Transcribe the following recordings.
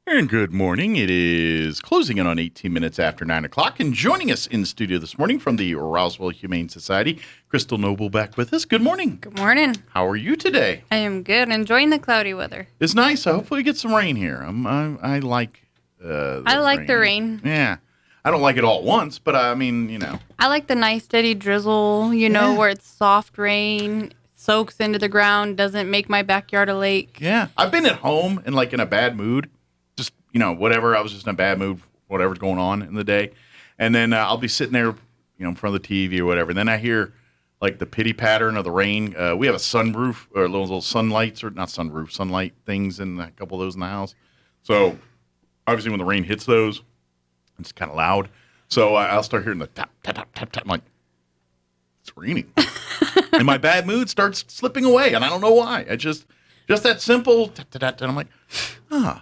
And good morning. It is closing in on 18 minutes after 9 o'clock. And joining us in studio this morning from the Roswell Humane Society, Krystle Noble back with us. Good morning. Good morning. How are you today? I am good. Enjoying the cloudy weather. It's nice. Hopefully we get some rain here. I like the rain. Yeah. I don't like it all at once, but I mean, you know. I like the nice steady drizzle, where it's soft rain, soaks into the ground, doesn't make my backyard a lake. Yeah. I've been at home and in a bad mood. Just, whatever. I was just in a bad mood, whatever's going on in the day. And then I'll be sitting there, in front of the TV or whatever. And then I hear the pity pattern of the rain. We have a sunroof or little sunlights, or not sunroof, sunlight things, and a couple of those in the house. So obviously when the rain hits those, it's kind of loud. So I'll start hearing the tap, tap, tap, tap, tap. I'm like, it's raining. And my bad mood starts slipping away. And I don't know why. I just that simple tap, tap, tap, and I'm like,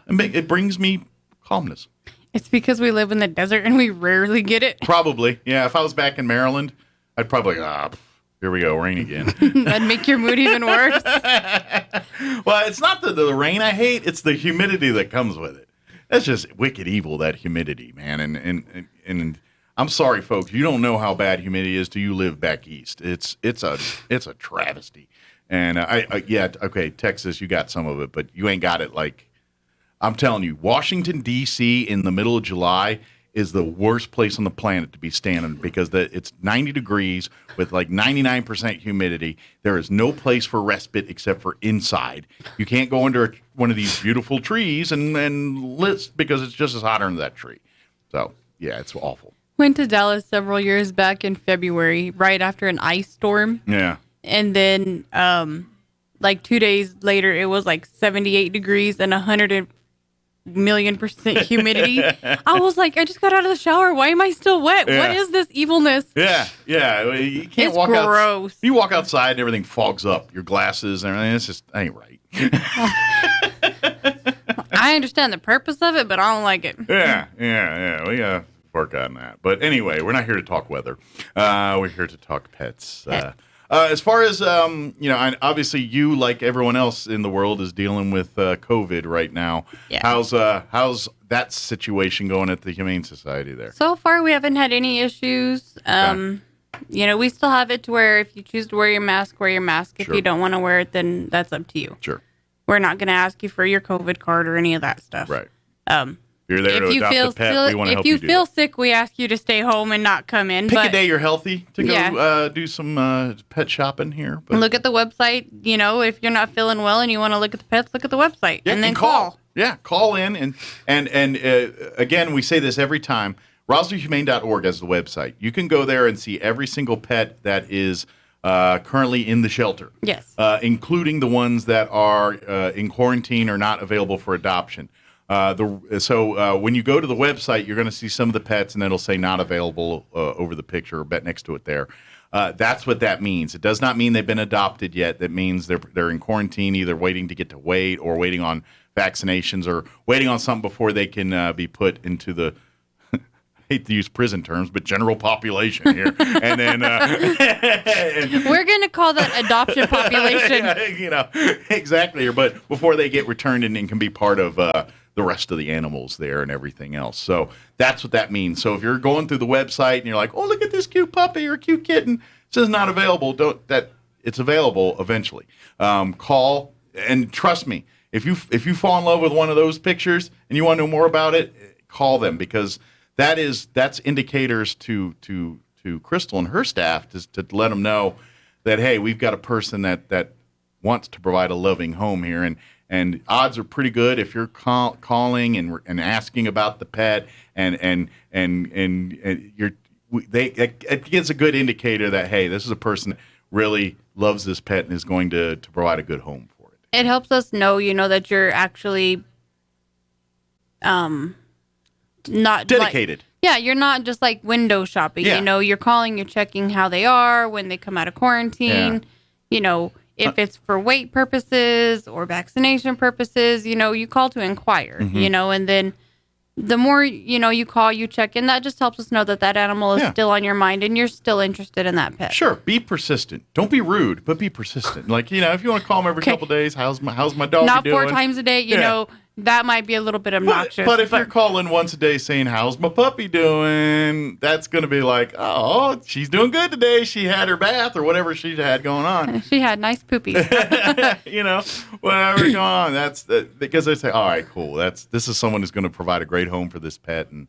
it brings me calmness. It's because we live in the desert and we rarely get it. Probably. Yeah. If I was back in Maryland, I'd probably, here we go, rain again. That'd make your mood even worse. Well, it's not the rain I hate. It's the humidity that comes with it. That's just wicked evil, that humidity, man. And I'm sorry, folks. You don't know how bad humidity is till you live back east. It's a travesty. And okay, Texas, you got some of it, but you ain't got it I'm telling you, Washington, D.C. in the middle of July is the worst place on the planet to be standing because it's 90 degrees with 99% humidity. There is no place for respite except for inside. You can't go under one of these beautiful trees and list because it's just as hot under that tree. So, yeah, it's awful. Went to Dallas several years back in February, right after an ice storm. Yeah. And then 2 days later, it was 78 degrees and 100,000,000% humidity. I was like, I just got out of the shower. Why am I still wet? Yeah. What is this evilness? Yeah. You can't It's walk out. gross. You walk outside and everything fogs up. Your glasses and everything. It's just, ain't right. I understand the purpose of it, but I don't like it. Yeah. We gotta work on that. But anyway, we're not here to talk weather. We're here to talk pets. As far as, obviously you, like everyone else in the world, is dealing with COVID right now. Yeah. How's that situation going at the Humane Society there? So far, we haven't had any issues. We still have it to where if you choose to wear your mask, wear your mask. If Sure. you don't want to wear it, then that's up to you. Sure. We're not going to ask you for your COVID card or any of that stuff. Right. You're there to If you adopt feel a pet. We want to help you do feel that. sick, we ask you to stay home and not come in. Pick but a day you're healthy to go Yeah. do some pet shopping here. But look at the website. If you're not feeling well and you want to look at the pets, look at the website and then call. Yeah, call in and again, we say this every time. RoswellHumane.org is the website. You can go there and see every single pet that is currently in the shelter. Yes. Including the ones that are in quarantine or not available for adoption. So when you go to the website, you're going to see some of the pets, and it'll say not available over the picture or next to it there. That's what that means. It does not mean they've been adopted yet. That means they're in quarantine, either waiting to get to weight or waiting on vaccinations or waiting on something before they can be put into the I hate to use prison terms, but general population here. And then We're going to call that adoption population. Exactly. But before they get returned and can be part of the rest of the animals there and everything else. So that's what that means. So if you're going through the website and you're like, oh, look at this cute puppy or cute kitten, it says not available. It's available eventually. Call and trust me. If you fall in love with one of those pictures and you want to know more about it, call them because that's indicators to Krystle and her staff to let them know that, hey, we've got a person that wants to provide a loving home here, and odds are pretty good if you're calling and asking about the pet it gives a good indicator that, hey, this is a person that really loves this pet and is going to provide a good home for it. It helps us know, that you're actually not dedicated. You're not just window shopping. Yeah. You're calling, you're checking how they are when they come out of quarantine. If it's for weight purposes or vaccination purposes, you call to inquire, and then the more, you call, you check in, that just helps us know that animal is still on your mind and you're still interested in that pet. Sure. Be persistent. Don't be rude, but be persistent. If you want to call them every couple days, how's my dog Not doing? 4 times a day, that might be a little bit obnoxious. But if you're calling once a day saying, how's my puppy doing? That's going to be like, oh, she's doing good today. She had her bath or whatever she had going on. She had nice poopies. Whatever going on. That's because they say, all right, cool. This is someone who's going to provide a great home for this pet. And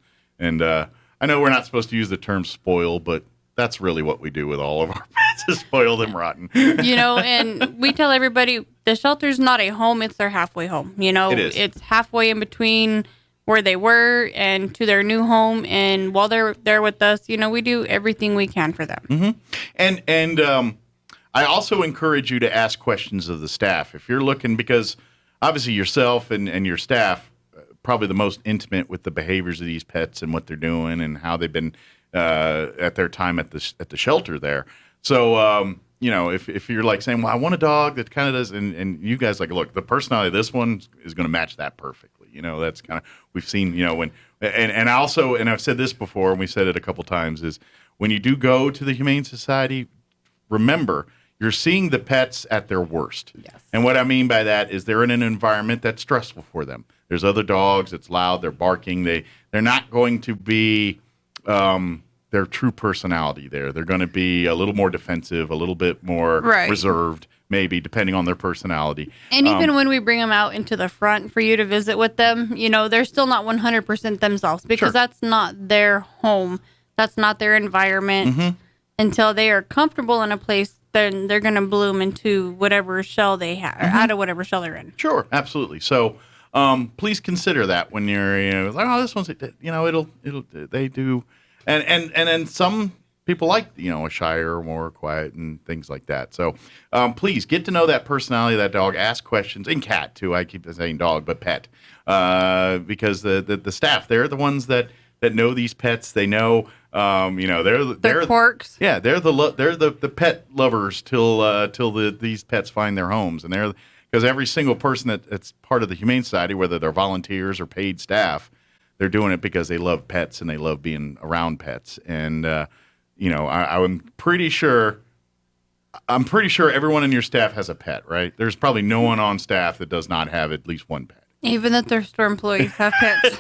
I know we're not supposed to use the term spoil, but that's really what we do with all of our pets is spoil them rotten. And we tell everybody the shelter's not a home, it's their halfway home. It is. It's halfway in between where they were and to their new home. And while they're there with us, we do everything we can for them. Mm-hmm. And I also encourage you to ask questions of the staff. If you're looking, because obviously yourself and your staff probably the most intimate with the behaviors of these pets and what they're doing and how they've been at their time at the shelter there. So, if you're like saying, well, I want a dog that kind of does, and you guys like, look, the personality of this one is going to match that perfectly. That's kind of, we've seen, and also, and I've said this before, and we said it a couple times, is when you do go to the Humane Society, remember, you're seeing the pets at their worst. Yes. And what I mean by that is they're in an environment that's stressful for them. There's other dogs, it's loud, they're barking, they're not going to be their true personality there. They're going to be a little more defensive, a little bit more reserved, maybe, depending on their personality. And even when we bring them out into the front for you to visit with them, they're still not 100% themselves because that's not their home. That's not their environment. Mm-hmm. Until they are comfortable in a place, then they're going to bloom into whatever shell they have, or out of whatever shell they're in. Sure, absolutely. So please consider that when you're, like, oh, this one's, they do. And then some people like, a shyer or more quiet and things like that. So please get to know that personality of that dog. Ask questions. And cat, too. I keep saying dog, but pet. Because the staff, they're the ones that know these pets. They know, they're quirks. Yeah, they're the pet lovers till these pets find their homes. And because every single person that's part of the Humane Society, whether they're volunteers or paid staff, they're doing it because they love pets and they love being around pets. And, I'm pretty sure everyone in your staff has a pet, right? There's probably no one on staff that does not have at least one pet. Even that their store employees have pets.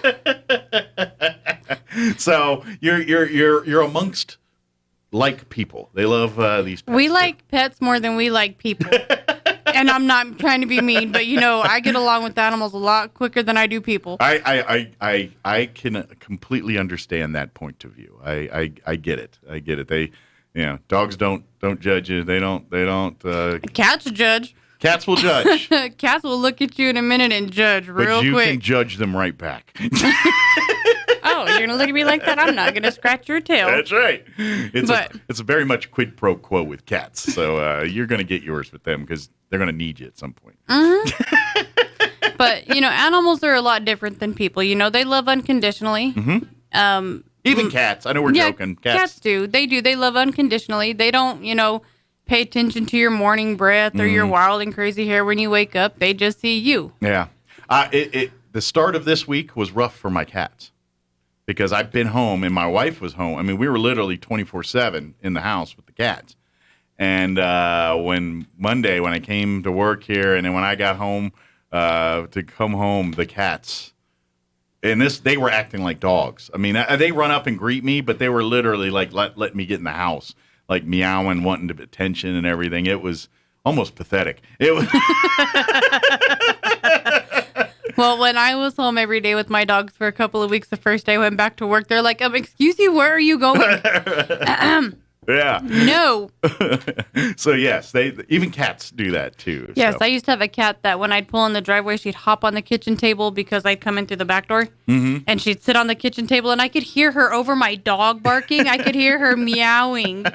So you're amongst like people. They love these pets. We like pets more than we like people. And I'm not trying to be mean, but I get along with animals a lot quicker than I do people. I can completely understand that point of view. I get it. I get it. They, dogs don't judge you. They don't. Cats judge. Cats will judge. Cats will look at you in a minute and judge real quick. But you can judge them right back. Oh, you're gonna look at me like that? I'm not gonna scratch your tail. That's right. It's very much quid pro quo with cats. So you're gonna get yours with them because they're gonna need you at some point. Mm-hmm. But animals are a lot different than people. They love unconditionally. Mm-hmm. Even cats. I know we're joking. Cats do. They do. They love unconditionally. They don't, pay attention to your morning breath or your wild and crazy hair when you wake up. They just see you. Yeah. The start of this week was rough for my cats because I've been home and my wife was home. I mean, we were literally 24/7 in the house with the cats. And when I came to work here and then when I got home to come home, the cats, and they were acting like dogs. I mean, they run up and greet me, but they were literally like, let me get in the house. Like meowing, wanting attention and everything. It was almost pathetic. It was. Well, when I was home every day with my dogs for a couple of weeks, the first day I went back to work, they're like, excuse you, where are you going? Yeah. No. So yes, even cats do that too. Yes, so. I used to have a cat that when I'd pull in the driveway, she'd hop on the kitchen table because I'd come in through the back door, and she'd sit on the kitchen table, and I could hear her over my dog barking. I could hear her meowing,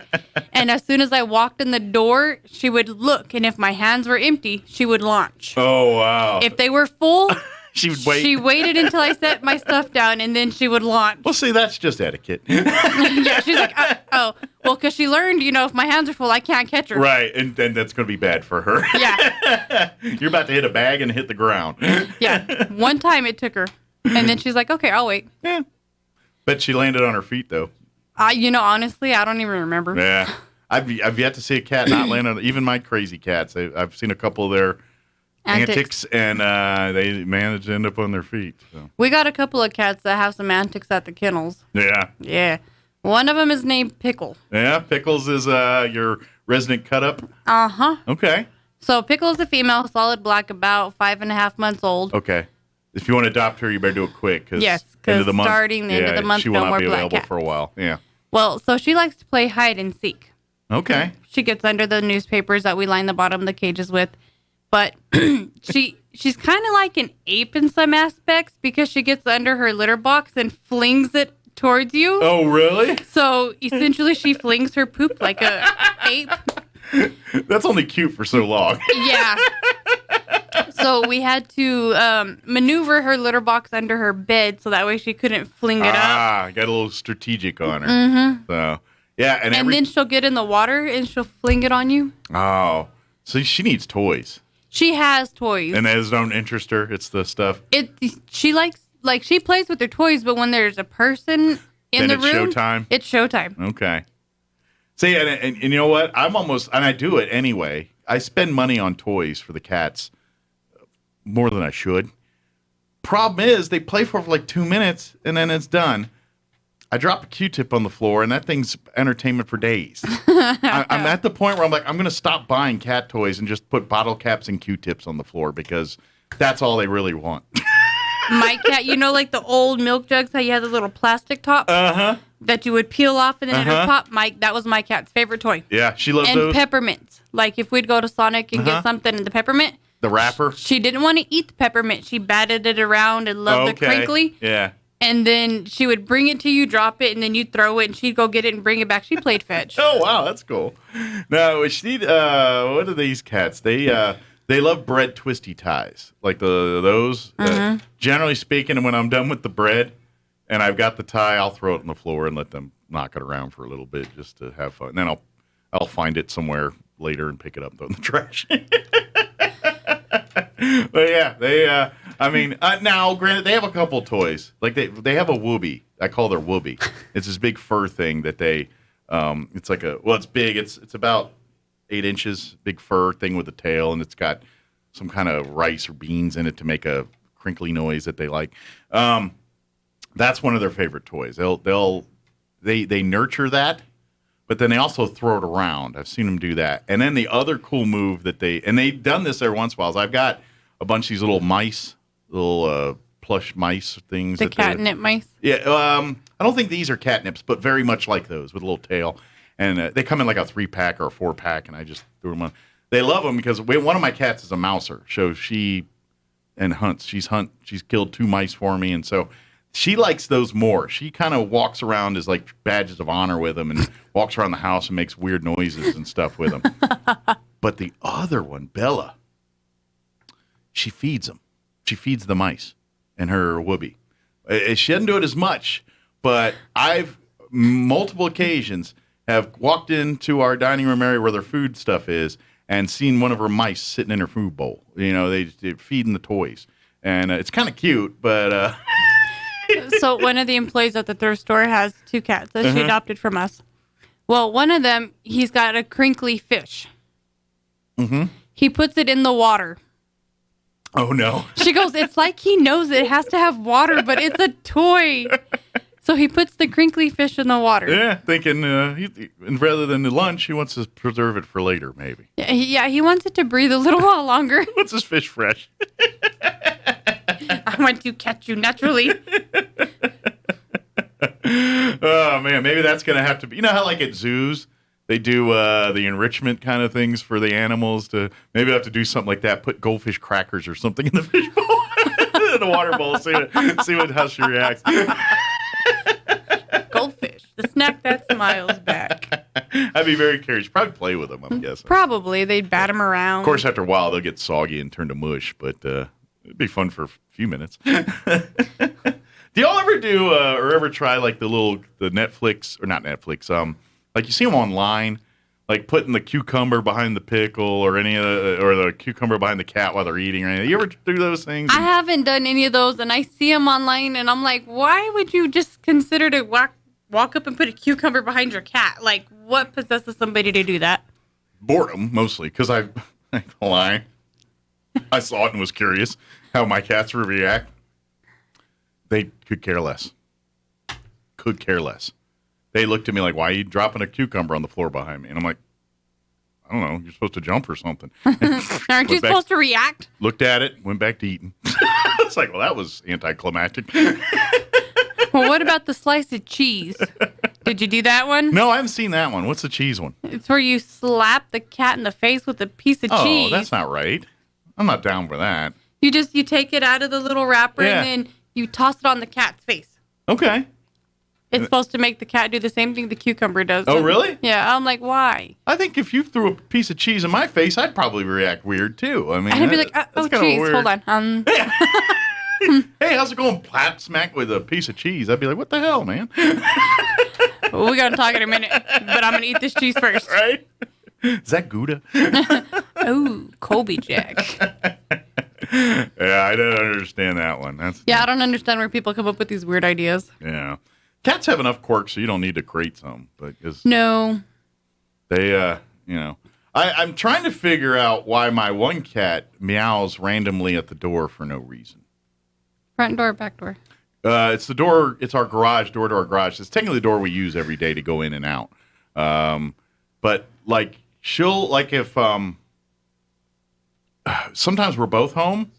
and as soon as I walked in the door, she would look, and if my hands were empty, she would launch. Oh wow! If they were full. She would wait. She waited until I set my stuff down, and then she would launch. Well, see, that's just etiquette. Yeah, she's like, well, because she learned, if my hands are full, I can't catch her. Right, and that's going to be bad for her. Yeah. You're about to hit a bag and hit the ground. Yeah, one time it took her, and then she's like, okay, I'll wait. Yeah. Bet she landed on her feet, though. Honestly, I don't even remember. Yeah. I've yet to see a cat not land on, even my crazy cats. I've seen a couple of their antics, and they manage to end up on their feet. So. We got a couple of cats that have some antics at the kennels. Yeah. Yeah. One of them is named Pickle. Yeah, Pickles is your resident cut up. Uh-huh. Okay. So Pickle's a female, solid black, about 5.5 months old. Okay. If you want to adopt her, you better do it quick. Yes, because starting the end of the month, she will no not more be black available cats. for a while. Yeah. Well, so she likes to play hide and seek. Okay. She gets under the newspapers that we line the bottom of the cages with. But she's kind of like an ape in some aspects because she gets under her litter box and flings it towards you. Oh, really? So essentially she flings her poop like a ape. That's only cute for so long. Yeah. So we had to maneuver her litter box under her bed so that way she couldn't fling it up. Ah, got a little strategic on her. Mm-hmm. So, yeah. And then she'll get in the water and she'll fling it on you. Oh, so she needs toys. She has toys. And those don't interest her? It's the stuff? She likes, she plays with her toys, but when there's a person in the room. It's showtime? It's showtime. Okay. See, and you know what? And I do it anyway. I spend money on toys for the cats more than I should. Problem is, they play for like 2 minutes, and then it's done. I drop a Q-tip on the floor, and that thing's entertainment for days. I'm at the point where I'm like, I'm going to stop buying cat toys and just put bottle caps and Q-tips on the floor because that's all they really want. My cat, like the old milk jugs, how you had the little plastic top that you would peel off and then it would pop? That was my cat's favorite toy. Yeah, she loves and those. And peppermint. Like if we'd go to Sonic and get something in the peppermint. The wrapper? She didn't want to eat the peppermint. She batted it around and loved the crinkly. Yeah. And then she would bring it to you, drop it, and then you'd throw it, and she'd go get it and bring it back. She played fetch. Oh, wow, that's cool. No, what are these cats? They love bread twisty ties, like those. Generally speaking, when I'm done with the bread and I've got the tie, I'll throw it on the floor and let them knock it around for a little bit just to have fun. And then I'll find it somewhere later and pick it up, throw it in the trash. But yeah, now granted they have a couple toys. Like they have a whoopee. I call their whoopee. It's this big fur thing that they it's like it's big. It's about 8 inches, big fur thing with a tail, and it's got some kind of rice or beans in it to make a crinkly noise that they like. That's one of their favorite toys. They nurture that, but then they also throw it around. I've seen them do that. And then the other cool move that they've done this every once in a while is I've got a bunch of these little mice, plush mice things. The catnip mice? Yeah. I don't think these are catnips, but very much like those with a little tail. And they come in like a 3-pack or a 4-pack, and I just threw them on. They love them because one of my cats is a mouser. So she hunts. She's killed 2 mice for me, and so she likes those more. She kind of walks around as like badges of honor with them and walks around the house and makes weird noises and stuff with them. But the other one, Bella, she feeds them. She feeds the mice and her whoopee. She doesn't do it as much, but I've multiple occasions have walked into our dining room area where their food stuff is and seen one of her mice sitting in her food bowl. They're feeding the toys. And it's kind of cute, but... So one of the employees at the thrift store has 2 cats that she adopted from us. Well, one of them, he's got a crinkly fish. Mm-hmm. He puts it in the water. Oh, no. She goes, it's like he knows it has to have water, but it's a toy. So he puts the crinkly fish in the water. Yeah, thinking rather than the lunch, he wants to preserve it for later, maybe. Yeah, he wants it to breathe a little while longer. Wants his fish fresh. I want to catch you naturally. Oh, man, maybe that's going to have to be... You know how like at zoos, they do the enrichment kind of things for the animals? Maybe I have to do something like that, put goldfish crackers or something in the fish bowl, in the water bowl, see how she reacts. Goldfish, the snack that smiles back. I'd be very curious. You'd probably play with them, I'm guessing. Probably. They'd bat them around. Of course, after a while, they'll get soggy and turn to mush, but it'd be fun for a few minutes. Do y'all ever do or ever try like the Netflix, or not Netflix, like you see them online, like putting the cucumber behind the pickle or or the cucumber behind the cat while they're eating or anything? You ever do those things? I haven't done any of those, and I see them online, and I'm like, why would you just consider to walk up and put a cucumber behind your cat? Like, what possesses somebody to do that? Boredom, mostly, because I lie. I saw it and was curious how my cats would react. They could care less. Could care less. They looked at me like, why are you dropping a cucumber on the floor behind me? And I'm like, I don't know. You're supposed to jump or something. Aren't you supposed to react? Looked at it, went back to eating. It's like, well, that was anticlimactic. Well, what about the slice of cheese? Did you do that one? No, I haven't seen that one. What's the cheese one? It's where you slap the cat in the face with a piece of cheese. Oh, that's not right. I'm not down for that. You take it out of the little wrapper Yeah. and then you toss it on the cat's face. Okay. It's supposed to make the cat do the same thing the cucumber does. Oh, really? Yeah, I'm like, why? I think if you threw a piece of cheese in my face, I'd probably react weird too. I mean, I'd be like, that's oh, kinda cheese, weird. hold on. Hey, how's it going? Plap smack with a piece of cheese. I'd be like, what the hell, man? Well, we got to talk in a minute, but I'm going to eat this cheese first. Right? Is that Gouda? Oh, Colby Jack. Yeah, I don't understand that one. Yeah, I don't understand where people come up with these weird ideas. Yeah. Cats have enough quirks, so you don't need to create some. Because No. they, I'm trying to figure out why my one cat meows randomly at the door for no reason. Front door, back door. It's the door. It's our garage, door to our garage. It's technically the door we use every day to go in and out. But like she'll like if sometimes we're both home,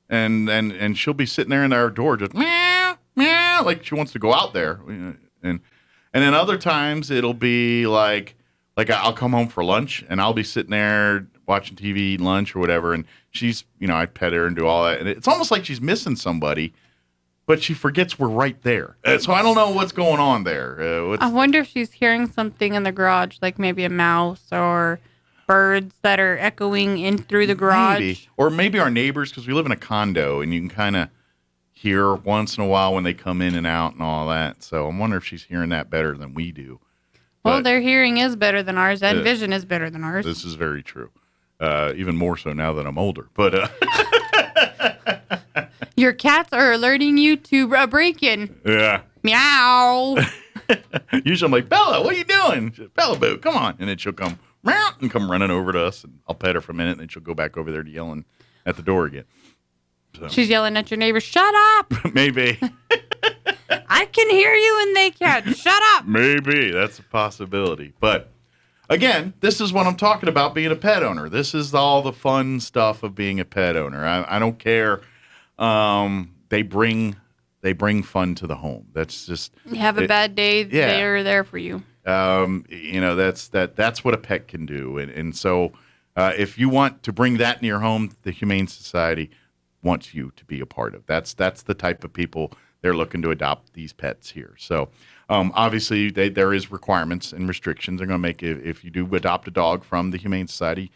and she'll be sitting there in our door just meow meow like she wants to go out there, and then other times it'll be like I'll come home for lunch and I'll be sitting there watching TV, eating lunch or whatever, and she's I pet her and do all that, and it's almost like she's missing somebody. But she forgets we're right there. So I don't know what's going on there. I wonder if she's hearing something in the garage, like maybe a mouse or birds that are echoing in through the garage. Maybe. Or maybe our neighbors, because we live in a condo, and you can kind of hear once in a while when they come in and out and all that. So I'm wondering if she's hearing that better than we do. Well, But their hearing is better than ours, and vision is better than ours. this is very true. Even more so now that I'm older. But Your cats are alerting you to a break-in. yeah. Meow. Usually I'm like, Bella, what are you doing? She's, Bella Boo, come on. And then she'll come meow, and come running over to us, and I'll pet her for a minute, and then she'll go back over there to yelling at the door again. So. She's yelling at your neighbor, shut up. Maybe. I can hear you and they can't. Shut up. Maybe. That's a possibility. But again, this is what I'm talking about being a pet owner. This is all the fun stuff of being a pet owner. I don't care. They bring fun to the home. That's just You have a bad day, they're there for you. That's what a pet can do. And so if you want to bring that in your home, the Humane Society wants you to be a part of. That's the type of people they're looking to adopt these pets here. So obviously there is requirements and restrictions they're going to make if you do adopt a dog from the Humane Society.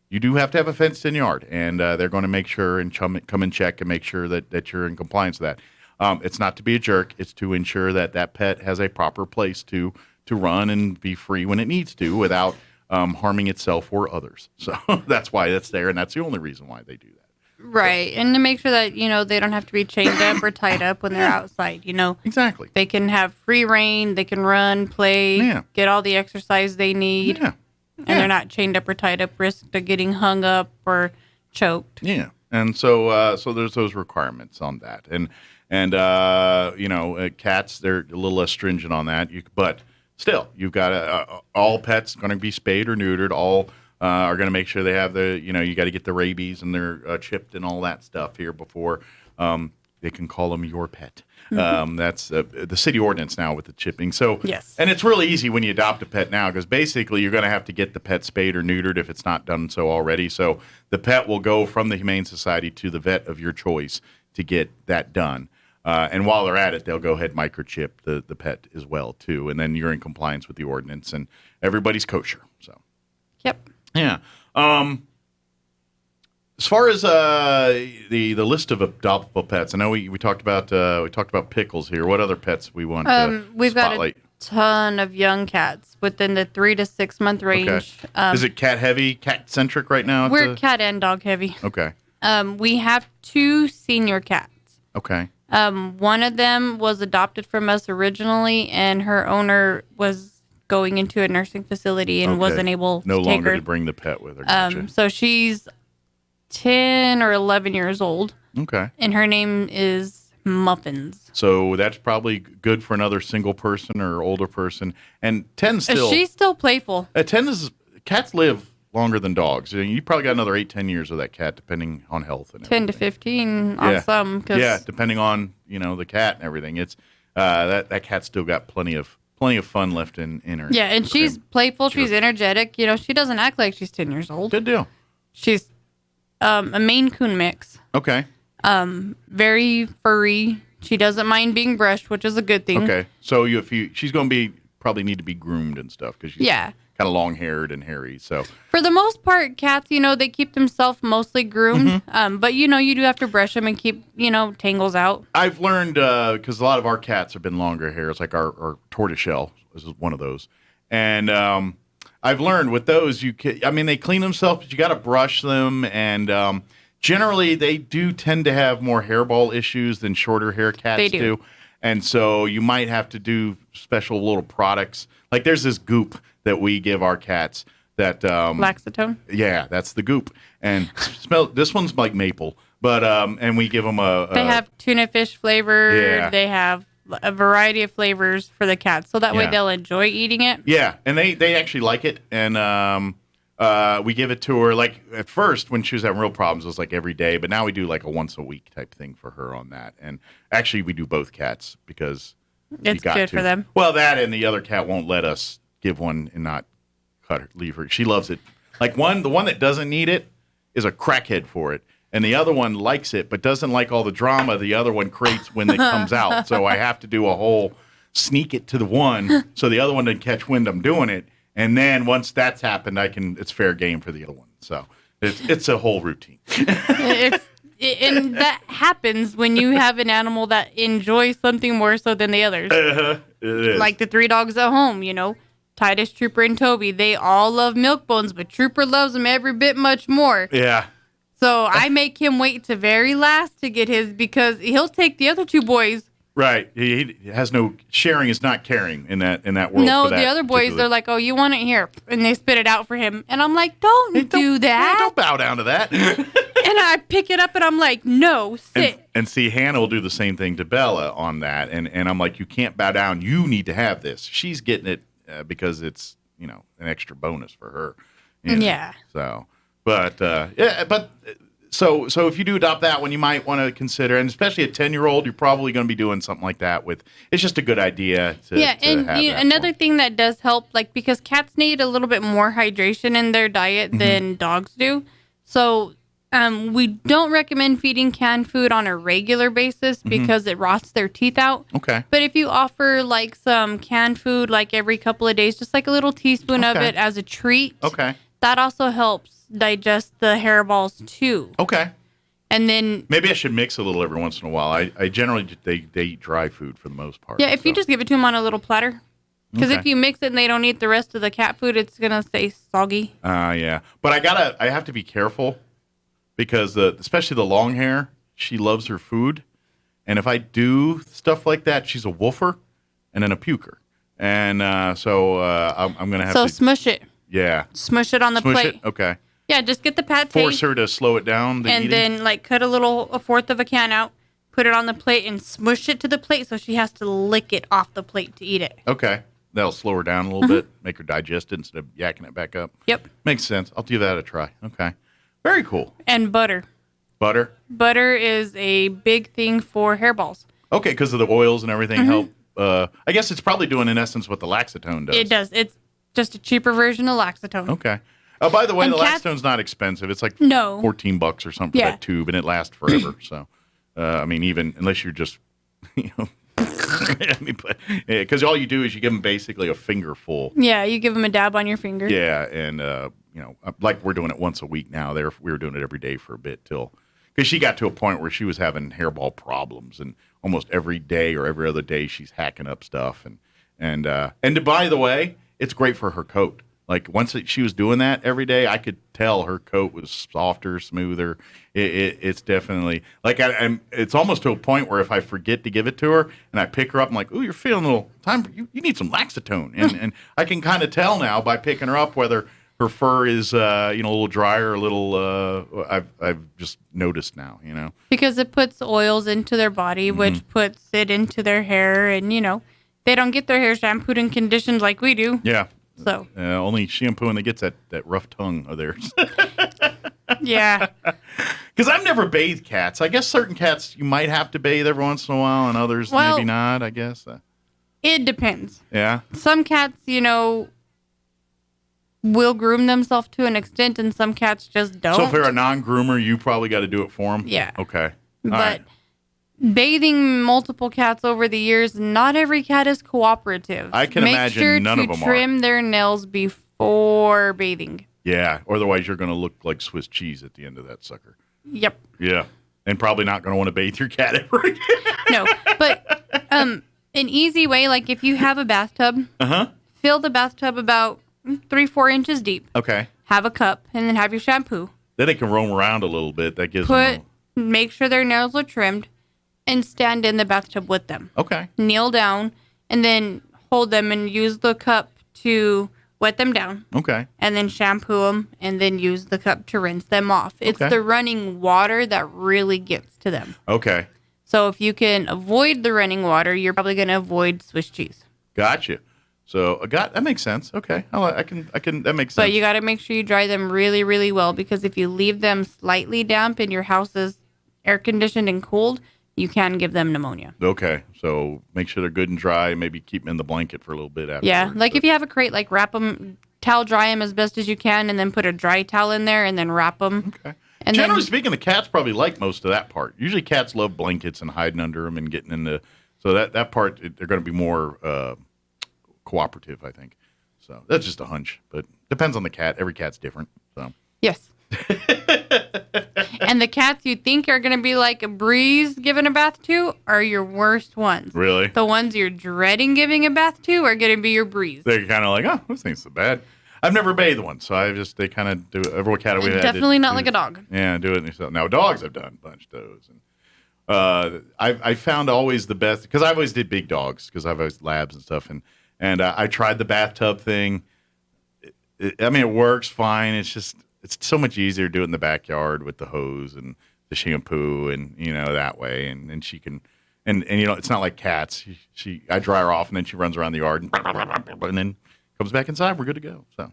You do have to have a fenced-in yard, and they're going to make sure and come and check and make sure that you're in compliance with that. It's not to be a jerk. It's to ensure that pet has a proper place to run and be free when it needs to without harming itself or others. So that's why that's there, and that's the only reason why they do that. Right. And to make sure that, they don't have to be chained up or tied up when they're outside, Exactly. They can have free reign, they can run, play, get all the exercise they need. Yeah. And they're not chained up or tied up, risk to getting hung up or choked. Yeah. And so there's those requirements on that. And cats, they're a little less stringent on that. But still, you've got all pets going to be spayed or neutered. All are going to make sure they have you got to get the rabies and they're chipped and all that stuff here before they can call them your pet. Mm-hmm. That's the city ordinance now with the chipping. So, yes. And it's really easy when you adopt a pet now because basically you're going to have to get the pet spayed or neutered if it's not done so already. So the pet will go from the Humane Society to the vet of your choice to get that done. And while they're at it, they'll go ahead and microchip the pet as well, too. And then you're in compliance with the ordinance and everybody's kosher. So, yep. Yeah. As far as the list of adoptable pets, I know we talked about Pickles here. What other pets we want to we've spotlight? Got a ton of young cats within the 3 to 6 month range. Okay. Is it cat heavy, cat centric right now? We're cat and dog heavy. Okay. We have 2 senior cats. Okay. One of them was adopted from us originally, and her owner was going into a nursing facility and wasn't able to no take longer her. to bring the pet with her. Gotcha. So she's 10 or 11 years old. Okay. And her name is Muffins. So that's probably good for another single person or older person. And 10 still. She's still playful. 10 is, cats live longer than dogs. You probably got another 8-10 years with that cat, depending on health and 10 to 15 on some. Yeah, depending on, the cat and everything. It's that cat's still got plenty of fun left in her. Yeah, and she's playful. She's energetic. She doesn't act like she's 10 years old. Good deal. She's a Maine Coon mix. Okay. Very furry. She doesn't mind being brushed, which is a good thing. Okay. So she's going to probably need to be groomed and stuff because she's kind of long-haired and hairy. So for the most part, cats, they keep themselves mostly groomed. But you do have to brush them and keep, tangles out. I've learned because a lot of our cats have been longer hairs, like our tortoiseshell is one of those, and I've learned with those they clean themselves, but you got to brush them, and generally they do tend to have more hairball issues than shorter hair cats they do. And so you might have to do special little products. Like there's this goop that we give our cats that Laxatone. Yeah, that's the goop. And this one's like maple, but and we give them they have tuna fish flavor. Yeah. They have a variety of flavors for the cats, so that way they'll enjoy eating it. Yeah, and they actually like it, and we give it to her. Like at first, when she was having real problems, it was like every day, but now we do like a once a week type thing for her on that. And actually, we do both cats because it's good for them. Well, that and the other cat won't let us give one and not leave her. She loves it. Like the one that doesn't need it is a crackhead for it. And the other one likes it, but doesn't like all the drama the other one creates when it comes out. So I have to do a whole sneak it to the one so the other one doesn't catch wind I'm doing it. And then once that's happened, it's fair game for the other one. So it's a whole routine. And that happens when you have an animal that enjoys something more so than the others. It is. Like the 3 dogs at home, Titus, Trooper, and Toby. They all love milk bones, but Trooper loves them every bit much more. Yeah. So I make him wait to very last to get his because he'll take the other 2 boys. Right. He has no sharing is not caring in that world. No, the other boys, they're like, oh, you want it here. And they spit it out for him. And I'm like, don't do that. Yeah, don't bow down to that. And I pick it up and I'm like, no, sit. And see, Hannah will do the same thing to Bella on that. And I'm like, you can't bow down. You need to have this. She's getting it because it's, an extra bonus for her. Yeah. So, So if you do adopt that one, you might want to consider, and especially a 10-year-old, you're probably going to be doing something like that with. It's just a good idea to have another thing that does help, like because cats need a little bit more hydration in their diet than dogs do. So we don't recommend feeding canned food on a regular basis because it rots their teeth out. Okay. But if you offer like some canned food like every couple of days, just like a little teaspoon of it as a treat. Okay. That also helps digest the hairballs too. Okay. And then maybe I should mix a little every once in a while. I generally they eat dry food for the most part. Yeah, if you just give it to them on a little platter. Because if you mix it and they don't eat the rest of the cat food, it's gonna stay soggy. Yeah. But I have to be careful because especially the long hair, she loves her food, and if I do stuff like that, she's a woofer and then a puker, and so I'm gonna have to smush it. Yeah. Smush it on the plate. Okay. Yeah, just get the pate. Force her to slow it down. And then cut a fourth of a can out, put it on the plate, and smush it to the plate so she has to lick it off the plate to eat it. Okay. That'll slow her down a little bit, make her digest it instead of yakking it back up. Yep. Makes sense. I'll give that a try. Okay. Very cool. And butter. Butter? Butter is a big thing for hairballs. Okay, because of the oils and everything help. I guess it's probably doing, in essence, what the Laxatone does. It does. It's just a cheaper version of Laxatone. Okay. Oh, by the way, the Laxatone's not expensive. It's like $14 or something for that tube, and it lasts forever. So, even unless you're just, because all you do is you give them basically a finger full. Yeah, you give them a dab on your finger. Yeah, and like we're doing it once a week now. We were doing it every day for a bit because she got to a point where she was having hairball problems, and almost every day or every other day she's hacking up stuff, and by the way, it's great for her coat. Like once she was doing that every day, I could tell her coat was softer, smoother. It's definitely like it's almost to a point where if I forget to give it to her and I pick her up, I'm like, "Oh, you're feeling a little time. You need some Laxatone," and I can kind of tell now by picking her up whether her fur is a little drier, a little. I've just noticed now. Because it puts oils into their body, which puts it into their hair, and they don't get their hair shampooed and conditioned like we do. Yeah. So only shampoo when they get that rough tongue of theirs. Yeah. Because I've never bathed cats. I guess certain cats you might have to bathe every once in a while, and others maybe not. I guess. It depends. Yeah. Some cats, will groom themselves to an extent, and some cats just don't. So if they're a non-groomer, you probably got to do it for them? Yeah. Okay. But bathing multiple cats over the years, not every cat is cooperative. I can imagine none of them are. Make sure to trim their nails before bathing. Yeah, or otherwise you're going to look like Swiss cheese at the end of that sucker. Yep. Yeah, and probably not going to want to bathe your cat ever again. No, but an easy way, like if you have a bathtub, fill the bathtub about 3-4 inches deep. Okay. Have a cup, and then have your shampoo. Then they can roam around a little bit. That gives them Make sure their nails are trimmed, and stand in the bathtub with them. Okay. Kneel down, and then hold them and use the cup to wet them down. Okay. And then shampoo them, and then use the cup to rinse them off. It's Okay. the running water that really gets to them. Okay. So if you can avoid the running water, you're probably going to avoid Swiss cheese. Gotcha. So that makes sense. Okay. I can. That makes sense. But you got to make sure you dry them really, really well, because if you leave them slightly damp and your house is air conditioned and cooled, you can give them pneumonia. Okay. So make sure they're good and dry. Maybe keep them in the blanket for a little bit afterwards. Yeah. Like if you have a crate, like wrap them, towel dry them as best as you can, and then put a dry towel in there and then wrap them. Okay. And generally speaking, the cats probably like most of that part. Usually cats love blankets and hiding under them and getting into. So that part, they're going to be more cooperative, I think. So that's just a hunch, but depends on the cat. Every cat's different. So Yes. And the cats you think are going to be like a breeze giving a bath to are your worst ones. Really? The ones you're dreading giving a bath to are going to be your breeze. They're kind of like, oh, this ain't so bad. I've never bathed one, so they kind of do it. Every cat we had. Definitely not like a dog. Yeah, do it yourself. Now, dogs, I've done a bunch of those. And I found always the best, because I always did big dogs, because I've always labs and stuff. And I tried the bathtub thing. It works fine. It's so much easier to do it in the backyard with the hose and the shampoo and, that way. And she can, and it's not like cats. I dry her off and then she runs around the yard and then comes back inside. We're good to go. So.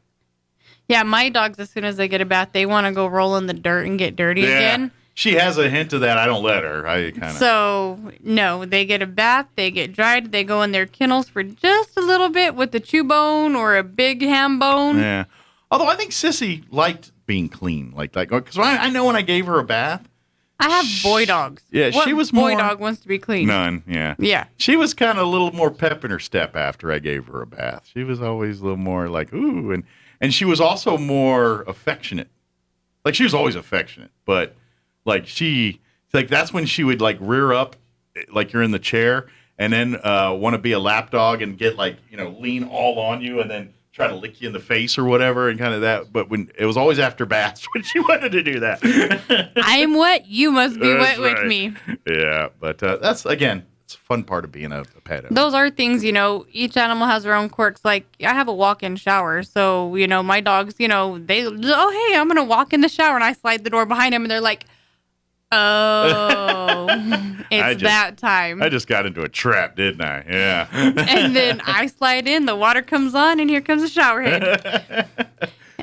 Yeah, my dogs, as soon as they get a bath, they want to go roll in the dirt and get dirty again. She has a hint of that. I don't let her. So, no, they get a bath, they get dried, they go in their kennels for just a little bit with a chew bone or a big ham bone. Yeah. Although I think Sissy liked being clean. Because I know when I gave her a bath. I have boy dogs. Yeah, what she was boy more. Dog wants to be clean? None, yeah. Yeah. She was kind of a little more pep in her step after I gave her a bath. She was always a little more like, ooh. And she was also more affectionate. Like, she was always affectionate, but that's when she would rear up, like you're in the chair, and then want to be a lap dog and get lean all on you and then try to lick you in the face or whatever and kind of that. But when it was always after baths when she wanted to do that. I'm wet. You must be wet right. with me. Yeah, but that's again, it's a fun part of being a pet owner. Those are things, each animal has their own quirks. Like, I have a walk-in shower. So, my dogs, hey, I'm going to walk in the shower. And I slide the door behind them and they're like, oh, it's that time. I just got into a trap, didn't I? Yeah. And then I slide in, the water comes on, and here comes the shower head.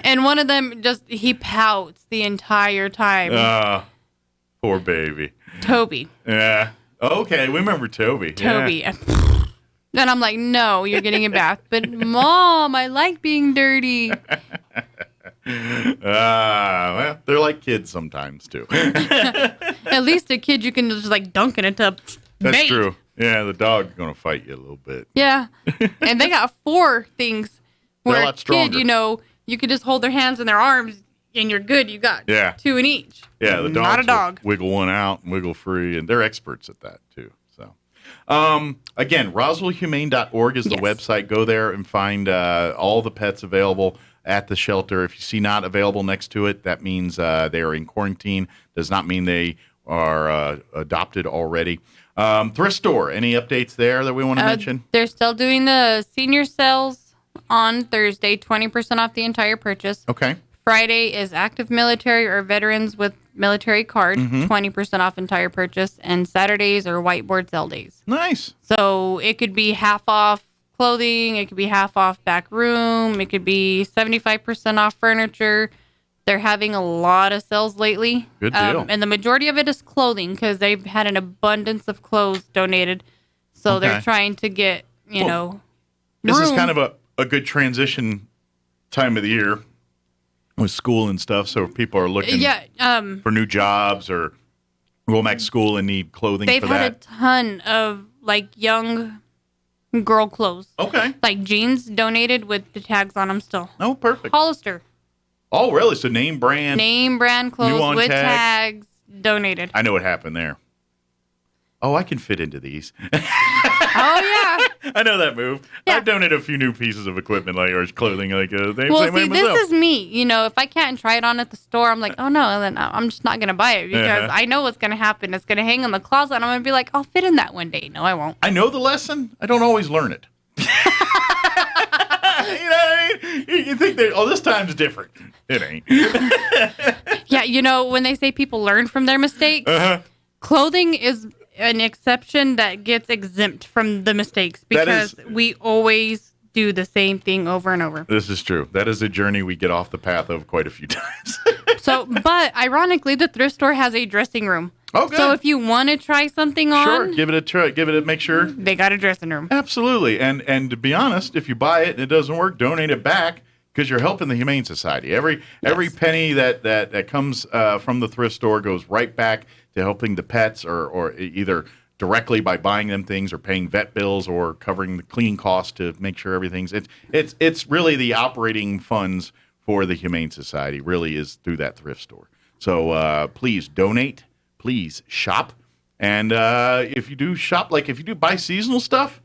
And one of them he pouts the entire time. Poor baby. Toby. Yeah. Okay, we remember Toby. Toby. Yeah. And I'm like, no, you're getting a bath. But Mom, I like being dirty. Well, they're like kids sometimes too. At least a kid you can just dunk in a tub. That's Bait. true. Yeah, the dog's gonna fight you a little bit. Yeah, and they got 4 things where They're a a lot kid, stronger. you could just hold their hands in their arms and you're good. You got 2 in each. Yeah, the dogs not a dog. Wiggle one out and wiggle free, and they're experts at that too. So, again, RoswellHumane.org is the website. Go there and find all the pets available at the shelter. If you see not available next to it, that means they are in quarantine. Does not mean they are adopted already. Thrift store, any updates there that we want to mention? They're still doing the senior sales on Thursday, 20% off the entire purchase. Okay. Friday is active military or veterans with military card, 20% off entire purchase. And Saturdays are whiteboard sale days. Nice. So it could be half off clothing. It could be half off back room. It could be 75% off furniture. They're having a lot of sales lately. Good deal. And the majority of it is clothing because they've had an abundance of clothes donated. So they're trying to get, room. This is kind of a good transition time of the year with school and stuff. So if people are looking for new jobs or going back to school and need clothing for that. They've had a ton of young girl clothes. Okay. Like jeans donated with the tags on them still. Oh, perfect. Hollister. Oh, really? So name brand Clothes with tags donated. I know what happened there. Oh, I can fit into these. Oh, yeah. I know that move. Yeah. I've donated a few new pieces of equipment or clothing. This is me. If I can't try it on at the store, I'm like, oh, no, then I'm just not going to buy it because I know what's going to happen. It's going to hang in the closet, and I'm going to be like, I'll fit in that one day. No, I won't. I know the lesson. I don't always learn it. You know what I mean? You think that, this time's different. It ain't. Yeah, when they say people learn from their mistakes, clothing is an exception that gets exempt from the mistakes because we always do the same thing over and over. This is true. That is a journey we get off the path of quite a few times. But ironically, the thrift store has a dressing room. Oh, good. So if you want to try something on, sure, give it a try. Make sure they got a dressing room. Absolutely, and to be honest, if you buy it and it doesn't work, donate it back because you're helping the Humane Society. Every penny that comes from the thrift store goes right back to helping the pets, or either directly by buying them things, or paying vet bills, or covering the cleaning costs to make sure everything's. It's really the operating funds for the Humane Society. Really is through that thrift store. So please donate. Please shop, and if you do shop, if you do buy seasonal stuff,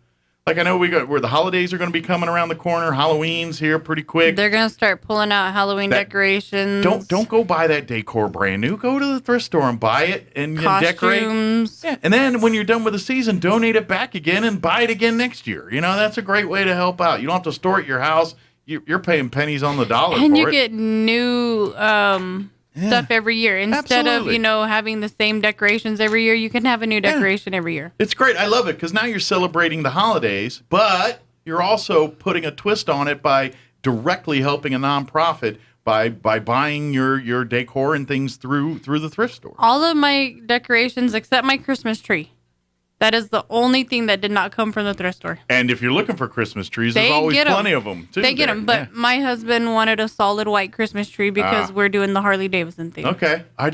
I know where the holidays are going to be coming around the corner. Halloween's here pretty quick. They're going to start pulling out Halloween decorations. Don't go buy that decor brand new. Go to the thrift store and buy it and decorate. Yeah, and then when you're done with the season, donate it back again and buy it again next year. That's a great way to help out. You don't have to store it at your house. You're paying pennies on the dollar and for you it. get new stuff every year. Instead Absolutely. of, having the same decorations every year, you can have a new decoration every year. It's great. I love it because now you're celebrating the holidays, but you're also putting a twist on it by directly helping a nonprofit by buying your decor and things through the thrift store. All of my decorations except my Christmas tree. That is the only thing that did not come from the thrift store. And if you're looking for Christmas trees, there's always plenty of them, too. They get them, but my husband wanted a solid white Christmas tree because we're doing the Harley Davidson thing. Okay. Are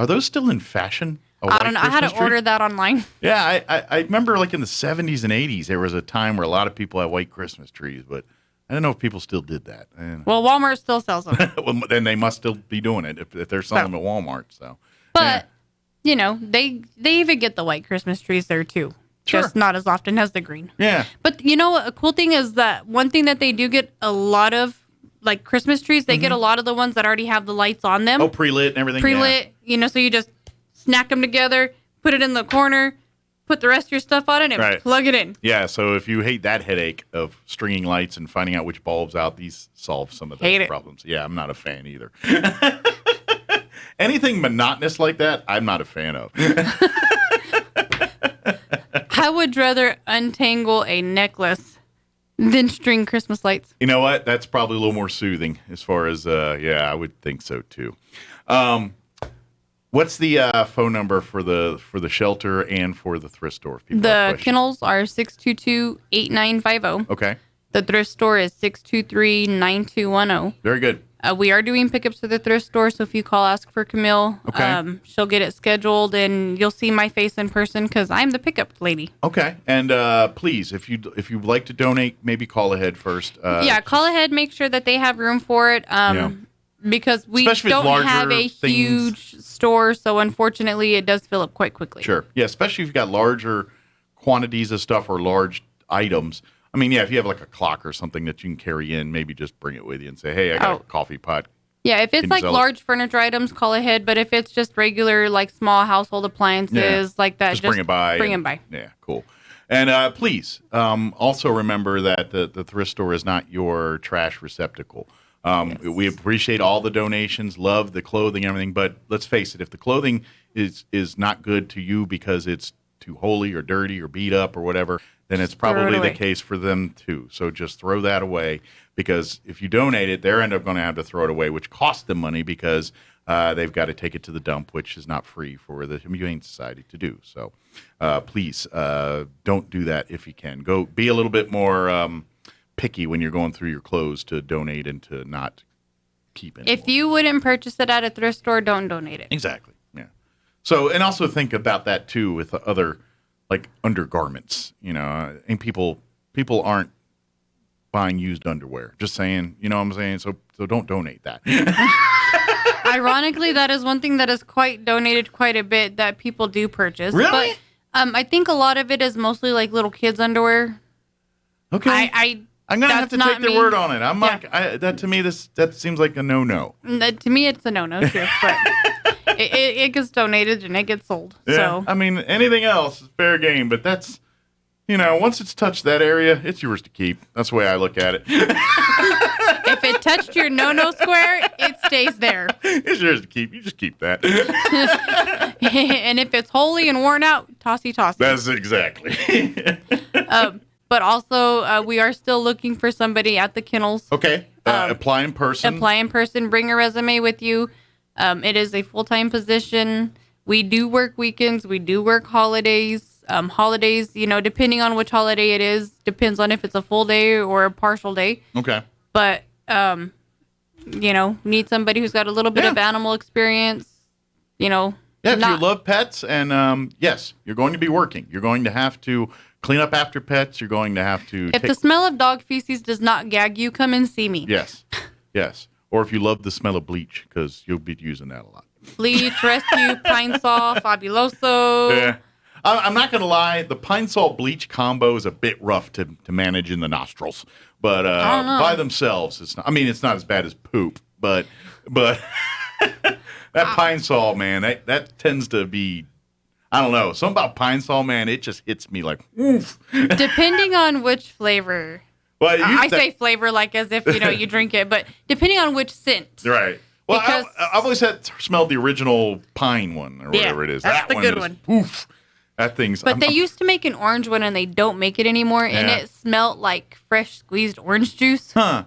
those still in fashion? I don't know. I had to order that online. Yeah, I remember in the 70s and 80s, there was a time where a lot of people had white Christmas trees, but I don't know if people still did that. Well, Walmart still sells them. Well, then they must still be doing it if they're selling them at Walmart. So, but... they even get the white Christmas trees there too. Sure. Just not as often as the green. Yeah. But a cool thing is that one thing that they do get a lot of, Christmas trees, they get a lot of the ones that already have the lights on them. Oh, pre-lit and everything. Pre-lit, so you just snack them together, put it in the corner, put the rest of your stuff on it, and plug it in. Yeah, so if you hate that headache of stringing lights and finding out which bulb's out, these solve some of those problems. Yeah, I'm not a fan either. Anything monotonous like that, I'm not a fan of. I would rather untangle a necklace than string Christmas lights. You know what? That's probably a little more soothing as far as, I would think so too. What's the phone number for the shelter and for the thrift store? The kennels are 622-8950. Okay. The thrift store is 623-9210. Very good. We are doing pickups to the thrift store, so if you call, ask for Camille. Okay. She'll get it scheduled, and you'll see my face in person because I'm the pickup lady. Okay, and please, if you'd like to donate, maybe call ahead first. Call ahead. Make sure that they have room for it. Because we don't have a huge store, so unfortunately, it does fill up quite quickly. Sure. Yeah, especially if you've got larger quantities of stuff or large items. I mean, if you have a clock or something that you can carry in, maybe just bring it with you and say, hey, I got a coffee pot. Yeah, if it's Can you like sell it? large furniture items, call ahead. But if it's just regular, like small household appliances like that, just bring it by. Bring them by. Yeah, cool. And please also remember that the thrift store is not your trash receptacle. We appreciate all the donations, love the clothing, everything. But let's face it, if the clothing is not good to you because it's too holy or dirty or beat up or whatever, then it's probably the case for them too. So just throw that away, because if you donate it, they're end up going to have to throw it away, which costs them money because they've got to take it to the dump, which is not free for the Humane Society to do. So please don't do that if you can. Go be a little bit more picky when you're going through your clothes to donate and to not keep it. If you wouldn't purchase it at a thrift store, don't donate it. Exactly. Yeah. So, and also think about that too with other like undergarments, and people aren't buying used underwear. Just saying, you know what I'm saying? So don't donate that. Ironically, that is one thing that is quite donated quite a bit that people do purchase. Really? But I think a lot of it is mostly like little kids' underwear. Okay. I'm gonna have to take their word on it. I'm Yeah. like that to me. That seems like a no. To me, it's a no too. But it gets donated and it gets sold. Yeah. So I mean, anything else is fair game, but that's once it's touched that area, it's yours to keep. That's the way I look at it. if it touched your no square, it stays there. It's yours to keep. You just keep that. And if it's holy and worn out, tossy. That's exactly. But also, we are still looking for somebody at the kennels. Okay. Apply in person. Apply in person. Bring a resume with you. It is a full-time position. We do work weekends. We do work holidays. Holidays, depending on which holiday it is, depends on if it's a full day or a partial day. Okay. But, need somebody who's got a little bit of animal experience, Yeah, if you love pets, and yes, you're going to be working. You're going to have to clean up after pets. You're going to have to. If the smell of dog feces does not gag you, come and see me. Yes. Or if you love the smell of bleach, because you'll be using that a lot. Bleach, Rescue, Pine Sol, Fabuloso. Yeah. I'm not going to lie. The Pine Sol bleach combo is a bit rough to manage in the nostrils, but by themselves, it's not. I mean, it's not as bad as poop, but that Pine Sol, man, that tends to be. I don't know. Something about Pine Sol, man, it just hits me like, oof. Depending on which flavor. Well, I say flavor like as if, you drink it, but depending on which scent. Right. Well, I've always smelled the original pine one or whatever it is. That's the good one. Oof. That thing's. But they used to make an orange one and they don't make it anymore. And it smelled like fresh squeezed orange juice. Huh.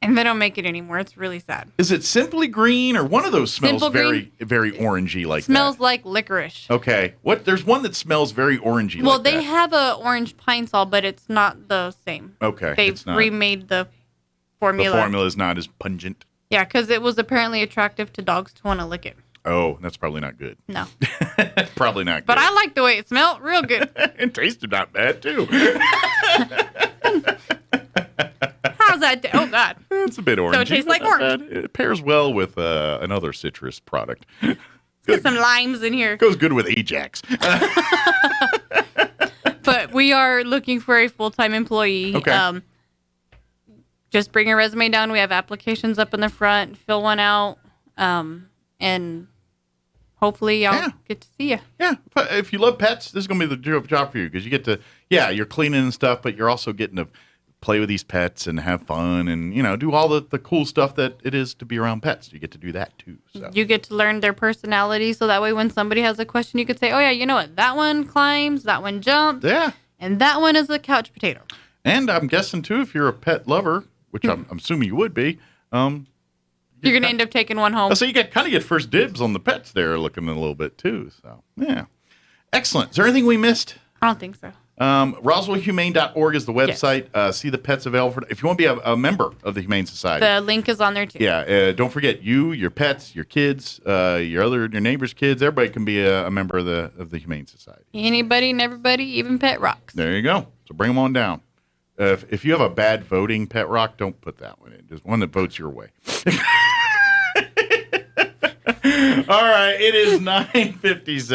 And they don't make it anymore. It's really sad. Is it Simply Green or one of those smells Simple very, very orangey like smells that? like licorice. Okay. There's one that smells very orangey Well, like that. they have a orange Pine Sol, but it's not the same. Okay. They've remade the formula. The formula is not as pungent. Yeah, because it was apparently attractive to dogs to want to lick it. Oh, that's probably not good. No. Probably not good. But I like the way it smelled. Real good. It tasted not bad, too. How's that? Oh, God. It's a bit orangey. So it tastes like orange. It pairs well with another citrus product. Get some limes in here. Goes good with Ajax. But we are looking for a full-time employee. Okay. Just bring your resume down. We have applications up in the front. Fill one out. And hopefully I'll get to see you. Yeah. If you love pets, this is going to be the job for you, because you get to, you're cleaning and stuff, but you're also getting to play with these pets and have fun and, do all the cool stuff that it is to be around pets. You get to do that too. So. You get to learn their personality. So that way when somebody has a question, you could say, oh, yeah, you know what? That one climbs, that one jumps. Yeah. And that one is a couch potato. And I'm guessing, too, if you're a pet lover, which I'm assuming you would be, you're going to end up taking one home. So you kind of get first dibs on the pets there looking a little bit, too. So, yeah. Excellent. Is there anything we missed? I don't think so. RoswellHumane.org is the website. Yes. See the pets available. If you want to be a member of the Humane Society. The link is on there, too. Yeah. Don't forget, your pets, your kids, your neighbors' kids, everybody can be a member of the Humane Society. Anybody and everybody, even pet rocks. There you go. So bring them on down. If you have a bad voting pet rock, don't put that one in. Just one that votes your way. All right. It is 9:57.